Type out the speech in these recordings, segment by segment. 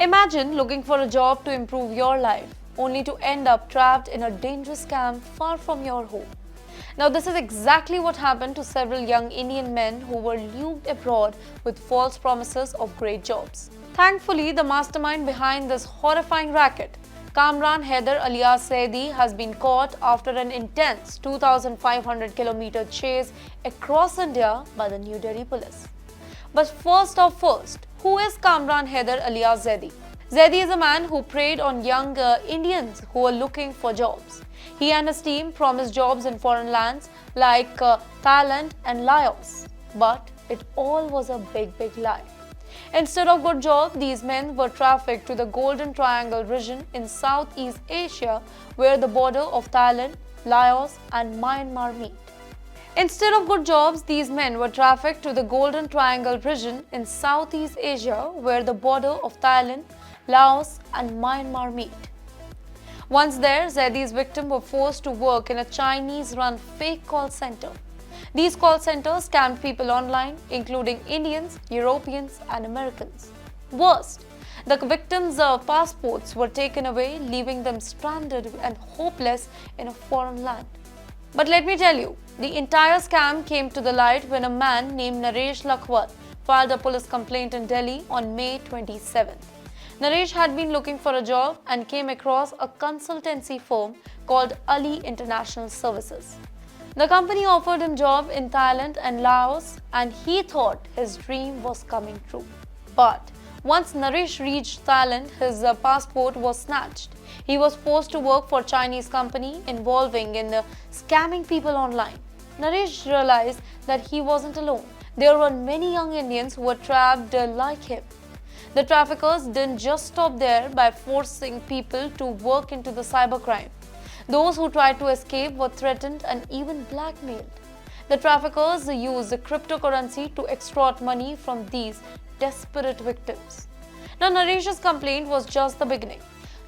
Imagine looking for a job to improve your life, only to end up trapped in a dangerous scam far from your home. Now, this is exactly what happened to several young Indian men who were lured abroad with false promises of great jobs. Thankfully, the mastermind behind this horrifying racket, Kamran Haider alias Zaidi, has been caught after an intense 2,500-kilometer chase across India by the New Delhi police. But first, who is Kamran Haider alias Zaidi? Zaidi is a man who preyed on young Indians who were looking for jobs. He and his team promised jobs in foreign lands like Thailand and Laos. But it all was a big lie. Instead of good jobs, these men were trafficked to the Golden Triangle region in Southeast Asia, where the border of Thailand, Laos and Myanmar meet. Instead of good jobs, these men were trafficked to the Golden Triangle region in Southeast Asia, where the border of Thailand, Laos and Myanmar meet. Once there, Zaidi's victims were forced to work in a Chinese-run fake call center. These call centers scammed people online, including Indians, Europeans and Americans. Worst, the victims' passports were taken away, leaving them stranded and hopeless in a foreign land. But let me tell you, the entire scam came to the light when a man named Naresh Lakhwat filed a police complaint in Delhi on May 27th. Naresh had been looking for a job and came across a consultancy firm called Ali International Services. The company offered him a job in Thailand and Laos, and he thought his dream was coming true. But once Naresh reached Thailand, his passport was snatched. He was forced to work for a Chinese company involving in scamming people online. Naresh realized that he wasn't alone. There were many young Indians who were trapped like him. The traffickers didn't just stop there by forcing people to work into the cybercrime. Those who tried to escape were threatened and even blackmailed. The traffickers used cryptocurrency to extort money from these desperate victims. Now, Naresh's complaint was just the beginning.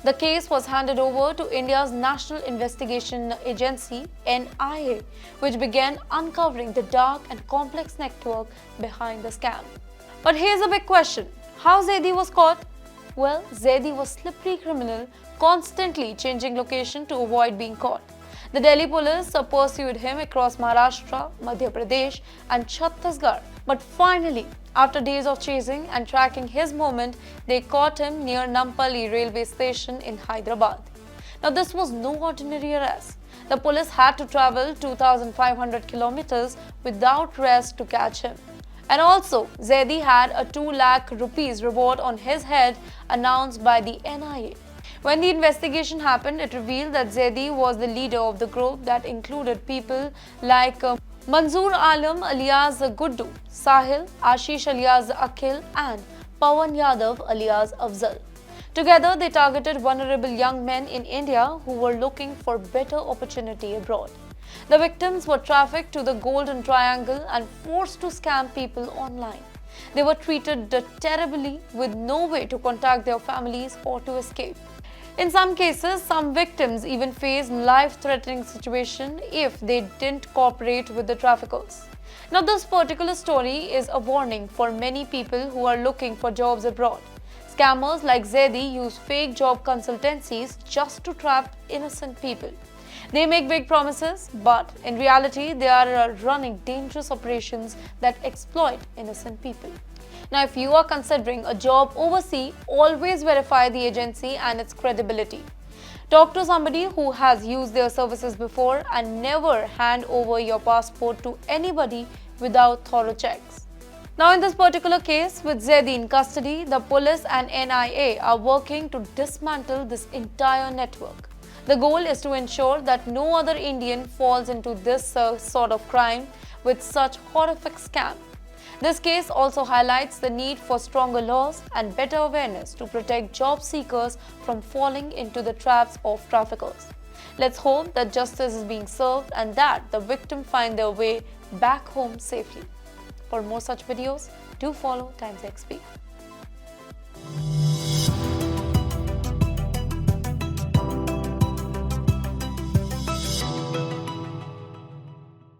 The case was handed over to India's National Investigation Agency (NIA), which began uncovering the dark and complex network behind the scam. But here's a big question. How Zaidi was caught? Well, Zaidi was a slippery criminal, constantly changing location to avoid being caught. The Delhi police pursued him across Maharashtra, Madhya Pradesh and Chhattisgarh. But finally, after days of chasing and tracking his movement, they caught him near Nampally railway station in Hyderabad. Now, this was no ordinary arrest. The police had to travel 2,500 kilometers without rest to catch him. And also, Zaidi had a 2 lakh rupees reward on his head announced by the NIA. When the investigation happened, it revealed that Zaidi was the leader of the group that included people like Manzoor Alam alias Guddu, Sahil, Ashish alias Akhil and Pawan Yadav alias Afzal. Together, they targeted vulnerable young men in India who were looking for better opportunity abroad. The victims were trafficked to the Golden Triangle and forced to scam people online. They were treated terribly with no way to contact their families or to escape. In some cases, some victims even faced life-threatening situations if they didn't cooperate with the traffickers. Now, this particular story is a warning for many people who are looking for jobs abroad. Scammers like Zaidi use fake job consultancies just to trap innocent people. They make big promises, but in reality, they are running dangerous operations that exploit innocent people. Now, if you are considering a job overseas, always verify the agency and its credibility. Talk to somebody who has used their services before and never hand over your passport to anybody without thorough checks. Now, in this particular case, with Zaidi in custody, the police and NIA are working to dismantle this entire network. The goal is to ensure that no other Indian falls into this sort of crime with such horrific scam. This case also highlights the need for stronger laws and better awareness to protect job seekers from falling into the traps of traffickers. Let's hope that justice is being served and that the victim find their way back home safely. For more such videos, do follow TimesXP.